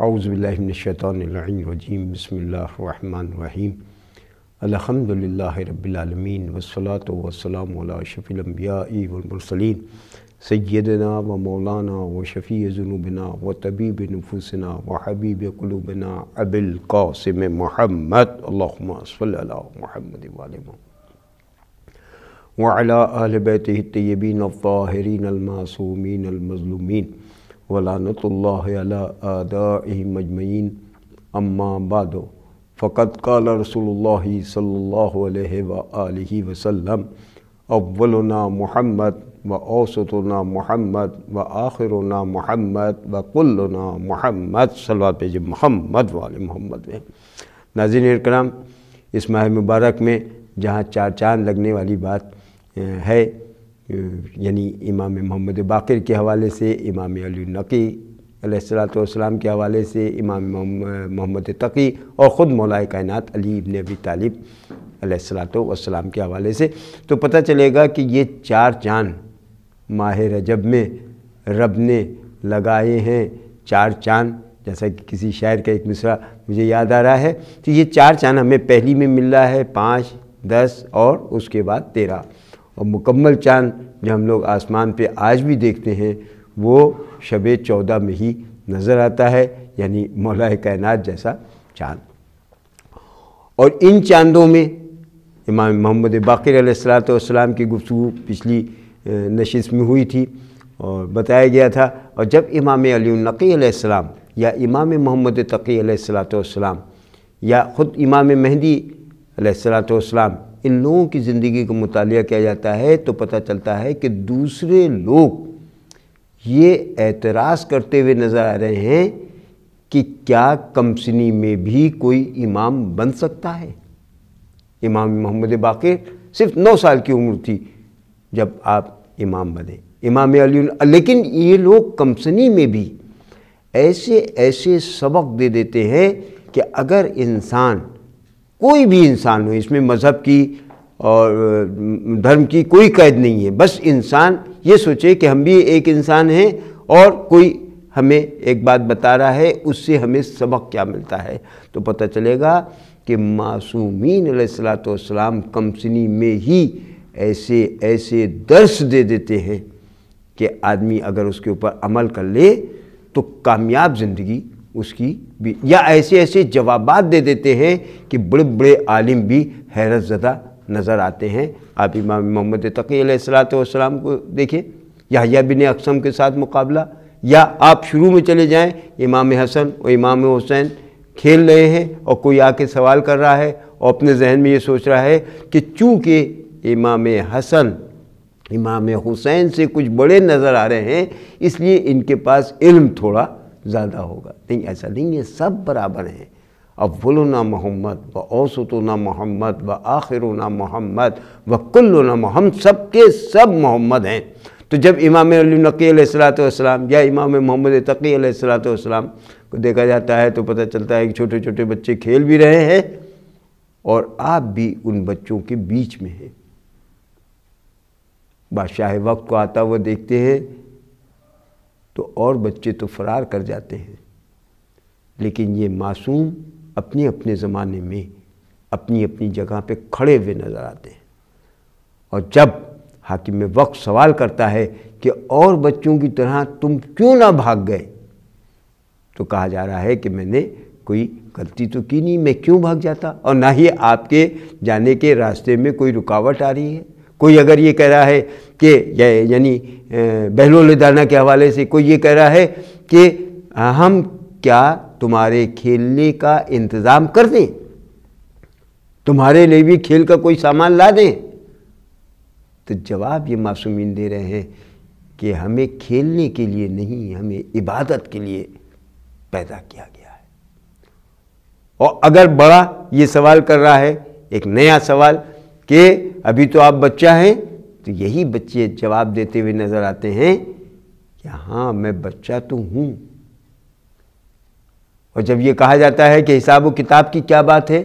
اعوذ باللہ من الشیطان الرجیم بسم اللہ الرحمن الرحیم الحمدللہ رب العالمین والصلاة والسلام علی اشرف الانبیاء والمرسلین سیدنا و مولانا و شفیع ذنوبنا و طبیب نفوسنا و حبیب قلوبنا ابی القاسم محمد اللہم صلی علی محمد وعلی آل بیتہ الطیبین الطاہرین المعصومین المظلومین ولعنت اللہ علی اعدائہم اجمعین اما بعد فقد قال رسول اللہ صلی اللہ علیہ وآلہ وسلم اولنا محمد و اوسطنا محمد و آخرنا محمد و کلنا محمد صلوات پہ محمد و آل محمد میں۔ ناظرین اکرام، اس ماہ مبارک میں جہاں چار چاند لگنے والی بات ہے، یعنی امام محمد باقر کے حوالے سے، امام علی نقی علیہ السلام کے حوالے سے، امام محمد تقی اور خود مولا کائنات علی ابن ابی طالب علیہ السلام کے حوالے سے، تو پتہ چلے گا کہ یہ چار چاند ماہ رجب میں رب نے لگائے ہیں۔ چار چاند، جیسا کہ کسی شاعر کا ایک مصرع مجھے یاد آ رہا ہے، تو یہ چار چاند ہمیں پہلی میں مل رہا ہے 5، 10 اور اس کے بعد 13، اور مکمل چاند جو ہم لوگ آسمان پہ آج بھی دیکھتے ہیں وہ شب 14 میں ہی نظر آتا ہے، یعنی مولا کائنات جیسا چاند۔ اور ان چاندوں میں امام محمد باقر علیہ السلام کی گفتگو پچھلی نشست میں ہوئی تھی اور بتایا گیا تھا، اور جب امام علی نقی علیہ السلام یا امام محمد تقی علیہ السلام یا خود امام مہدی علیہ السلام، ان لوگوں کی زندگی کا مطالعہ کیا جاتا ہے تو پتہ چلتا ہے کہ دوسرے لوگ یہ اعتراض کرتے ہوئے نظر آ رہے ہیں کہ کیا کم سنی میں بھی کوئی امام بن سکتا ہے؟ امام محمد باقر صرف 9 سال کی عمر تھی جب آپ امام بنے، امام علی، لیکن یہ لوگ کم سنی میں بھی ایسے سبق دے دیتے ہیں کہ اگر انسان، کوئی بھی انسان ہو، اس میں مذہب کی اور دھرم کی کوئی قید نہیں ہے، بس انسان یہ سوچے کہ ہم بھی ایک انسان ہیں اور کوئی ہمیں ایک بات بتا رہا ہے، اس سے ہمیں سبق کیا ملتا ہے، تو پتہ چلے گا کہ معصومین علیہ السلام کم سنی میں ہی ایسے درس دے دیتے ہیں کہ آدمی اگر اس کے اوپر عمل کر لے تو کامیاب زندگی اس کی بھی، یا ایسے جوابات دے دیتے ہیں کہ بڑے بڑے عالم بھی حیرت زدہ نظر آتے ہیں۔ آپ امام محمد تقی علیہ السلام کو دیکھیں، یحییٰ بن اقسم کے ساتھ مقابلہ، یا آپ شروع میں چلے جائیں، امام حسن اور امام حسین کھیل رہے ہیں اور کوئی آ کے سوال کر رہا ہے اور اپنے ذہن میں یہ سوچ رہا ہے کہ چونکہ امام حسن امام حسین سے کچھ بڑے نظر آ رہے ہیں اس لیے ان کے پاس علم تھوڑا زیادہ ہوگا، نہیں، ایسا نہیں ہے، سب برابر ہیں۔ اولنا محمد و اوسطنا محمد و آخرنا محمد و کلنا محمد، سب کے سب محمد ہیں۔ تو جب امام علی نقی علیہ السلام یا امام محمد تقی علیہ السلام کو دیکھا جاتا ہے تو پتہ چلتا ہے کہ چھوٹے چھوٹے بچے کھیل بھی رہے ہیں اور آپ بھی ان بچوں کے بیچ میں ہیں۔ بادشاہ وقت کو آتا ہوا دیکھتے ہیں تو اور بچے تو فرار کر جاتے ہیں، لیکن یہ معصوم اپنے اپنے زمانے میں اپنی اپنی جگہ پہ کھڑے ہوئے نظر آتے ہیں۔ اور جب حاکم وقت سوال کرتا ہے کہ اور بچوں کی طرح تم کیوں نہ بھاگ گئے، تو کہا جا رہا ہے کہ میں نے کوئی غلطی تو کی نہیں، میں کیوں بھاگ جاتا، اور نہ ہی آپ کے جانے کے راستے میں کوئی رکاوٹ آ رہی ہے۔ کوئی اگر یہ کہہ رہا ہے کہ یعنی بہلول دانا کے حوالے سے کوئی یہ کہہ رہا ہے کہ ہم کیا تمہارے کھیلنے کا انتظام کر دیں، تمہارے لیے بھی کھیل کا کوئی سامان لا دیں، تو جواب یہ معصومین دے رہے ہیں کہ ہمیں کھیلنے کے لیے نہیں، ہمیں عبادت کے لیے پیدا کیا گیا ہے۔ اور اگر بڑا یہ سوال کر رہا ہے، ایک نیا سوال کہ ابھی تو آپ بچہ ہیں، تو یہی بچے جواب دیتے ہوئے نظر آتے ہیں کہ ہاں میں بچہ تو ہوں۔ اور جب یہ کہا جاتا ہے کہ حساب و کتاب کی کیا بات ہے،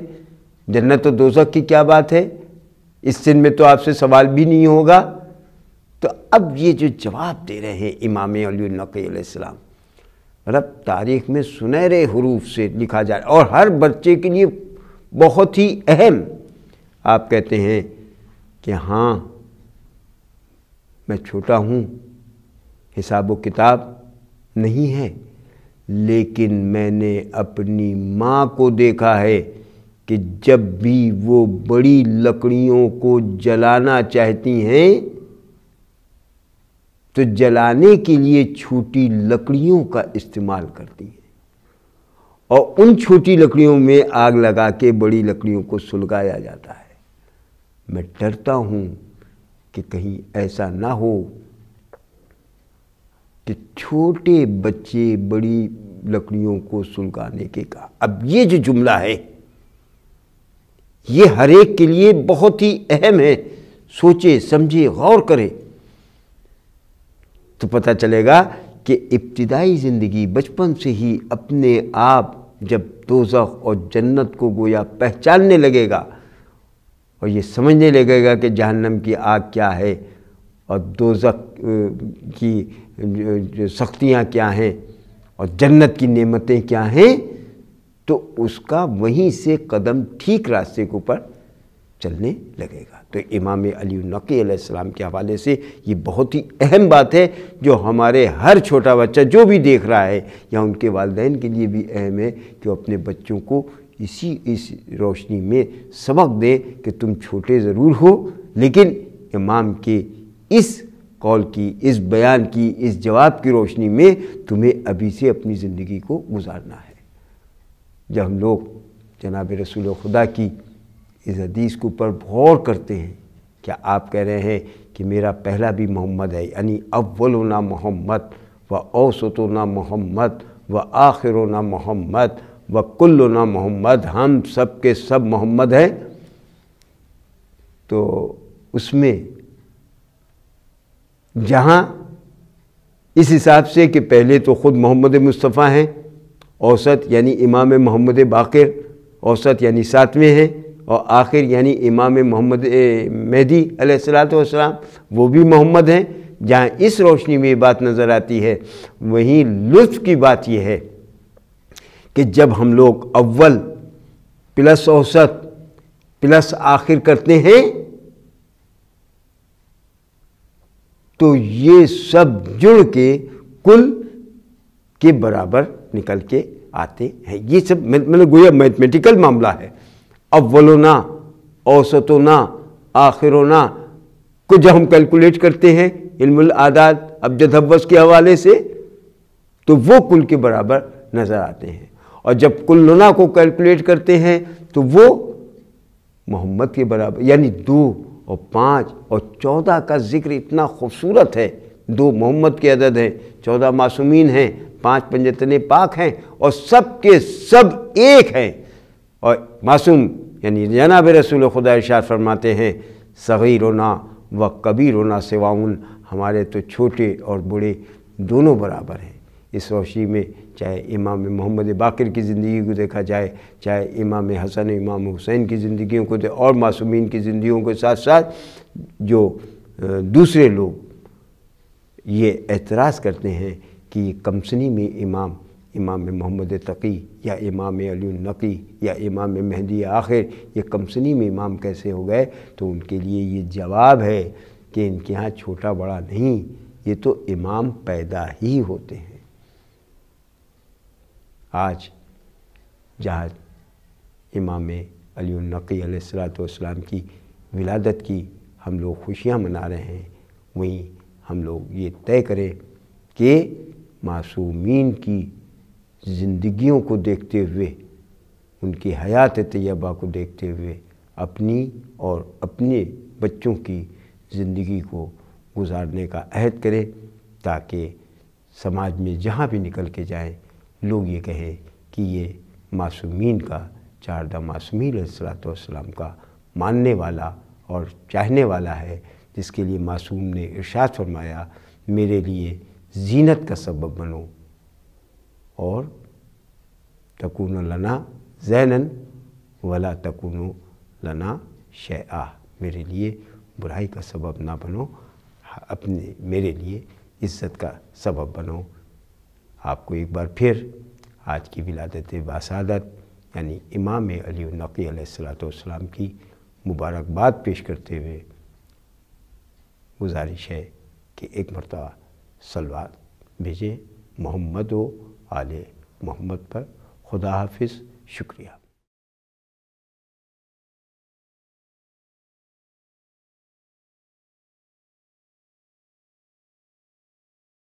جنت و دوزخ کی کیا بات ہے، اس سن میں تو آپ سے سوال بھی نہیں ہوگا، تو اب یہ جو جواب دے رہے ہیں امام علی نقی علیہ السلام، مطلب تاریخ میں سنہرے حروف سے لکھا جائے اور ہر بچے کے لیے بہت ہی اہم. آپ کہتے ہیں کہ ہاں میں چھوٹا ہوں، حساب و کتاب نہیں ہے، لیکن میں نے اپنی ماں کو دیکھا ہے کہ جب بھی وہ بڑی لکڑیوں کو جلانا چاہتی ہیں تو جلانے کے لیے چھوٹی لکڑیوں کا استعمال کرتی ہیں، اور ان چھوٹی لکڑیوں میں آگ لگا کے بڑی لکڑیوں کو سلگایا جاتا ہے. میں ڈرتا ہوں کہ کہیں ایسا نہ ہو کہ چھوٹے بچے بڑی لکڑیوں کو سلگانے کے کا. اب یہ جو جملہ ہے یہ ہر ایک کے لیے بہت ہی اہم ہے. سوچے سمجھے غور کرے تو پتہ چلے گا کہ ابتدائی زندگی بچپن سے ہی اپنے آپ جب دوزخ اور جنت کو گویا پہچاننے لگے گا اور یہ سمجھنے لگے گا کہ جہنم کی آگ کیا ہے اور دوزخ کی سختیاں کیا ہیں اور جنت کی نعمتیں کیا ہیں، تو اس کا وہیں سے قدم ٹھیک راستے کے اوپر چلنے لگے گا. تو امام علی النقی علیہ السلام کے حوالے سے یہ بہت ہی اہم بات ہے جو ہمارے ہر چھوٹا بچہ جو بھی دیکھ رہا ہے یا ان کے والدین کے لیے بھی اہم ہے کہ وہ اپنے بچوں کو اس روشنی میں سبق دے کہ تم چھوٹے ضرور ہو لیکن امام کے اس قول کی، اس بیان کی، اس جواب کی روشنی میں تمہیں ابھی سے اپنی زندگی کو گزارنا ہے. جب ہم لوگ جناب رسول خدا کی اس حدیث کے اوپر غور کرتے ہیں، کیا آپ کہہ رہے ہیں کہ میرا پہلا بھی محمد ہے، یعنی اولنا محمد و اوسطنا محمد و آخرنا محمد و کلنا محمد، ہم سب کے سب محمد ہیں. تو اس میں جہاں اس حساب سے کہ پہلے تو خود محمد مصطفیٰ ہیں، اوسط یعنی امام محمد باقر، اوسط یعنی 7ویں ہیں، اور آخر یعنی امام محمد مہدی علیہ السلام وہ بھی محمد ہیں. جہاں اس روشنی میں یہ بات نظر آتی ہے، وہیں لطف کی بات یہ ہے کہ جب ہم لوگ اول پلس اوسط پلس آخر کرتے ہیں تو یہ سب جڑ کے کل کے برابر نکل کے آتے ہیں. یہ سب مطلب گویا میتھمیٹیکل معاملہ ہے. اولنا اوسطنا آخرنا کو جب ہم کیلکولیٹ کرتے ہیں علم الاعداد ابجد حفظ کے حوالے سے تو وہ کل کے برابر نظر آتے ہیں، اور جب کلنا کو کیلکولیٹ کرتے ہیں تو وہ محمد کے برابر، یعنی 2 اور 5 اور 14 کا ذکر اتنا خوبصورت ہے. 2 محمد کے عدد ہیں، 14 معصومین ہیں، 5 پنجتن پاک ہیں، اور سب کے سب ایک ہیں. اور معصوم یعنی جناب رسول خدا ارشاد فرماتے ہیں صغیرنا و کبیرنا سواؤن، ہمارے تو چھوٹے اور بڑے دونوں برابر ہیں. اس روشنی میں چاہے امام محمد باقر کی زندگی کو دیکھا جائے، چاہے امام حسن امام حسین کی زندگیوں کو اور معصومین کی زندگیوں کے ساتھ ساتھ جو دوسرے لوگ یہ اعتراض کرتے ہیں کہ یہ کمسنی میں امام محمد تقی یا امام علی النقی یا امام مہدی آخر یہ کمسنی میں امام کیسے ہو گئے، تو ان کے لیے یہ جواب ہے کہ ان کے ہاں چھوٹا بڑا نہیں، یہ تو امام پیدا ہی ہوتے ہیں. آج جہاں امام علی النقی علیہ السلام کی ولادت کی ہم لوگ خوشیاں منا رہے ہیں، وہیں ہم لوگ یہ طے کریں کہ معصومین کی زندگیوں کو دیکھتے ہوئے، ان کی حیات طیبہ کو دیکھتے ہوئے اپنی اور اپنے بچوں کی زندگی کو گزارنے کا عہد کریں، تاکہ سماج میں جہاں بھی نکل کے جائیں لوگ یہ کہیں کہ یہ معصومین کا، چاردہ معصومین علیہ السلام کا ماننے والا اور چاہنے والا ہے، جس کے لیے معصوم نے ارشاد فرمایا میرے لیے زینت کا سبب بنو اور تکون لنا زینن ولا تکون لنا شیئا، میرے لیے برائی کا سبب نہ بنو، میرے لیے عزت کا سبب بنو. آپ کو ایک بار پھر آج کی ولادت باسعادت یعنی امام علی النقی علیہ السلام کی مبارکباد پیش کرتے ہوئے گزارش ہے کہ ایک مرتبہ صلوات بھیجیں محمد و آل محمد پر۔ خدا حافظ، شکریہ۔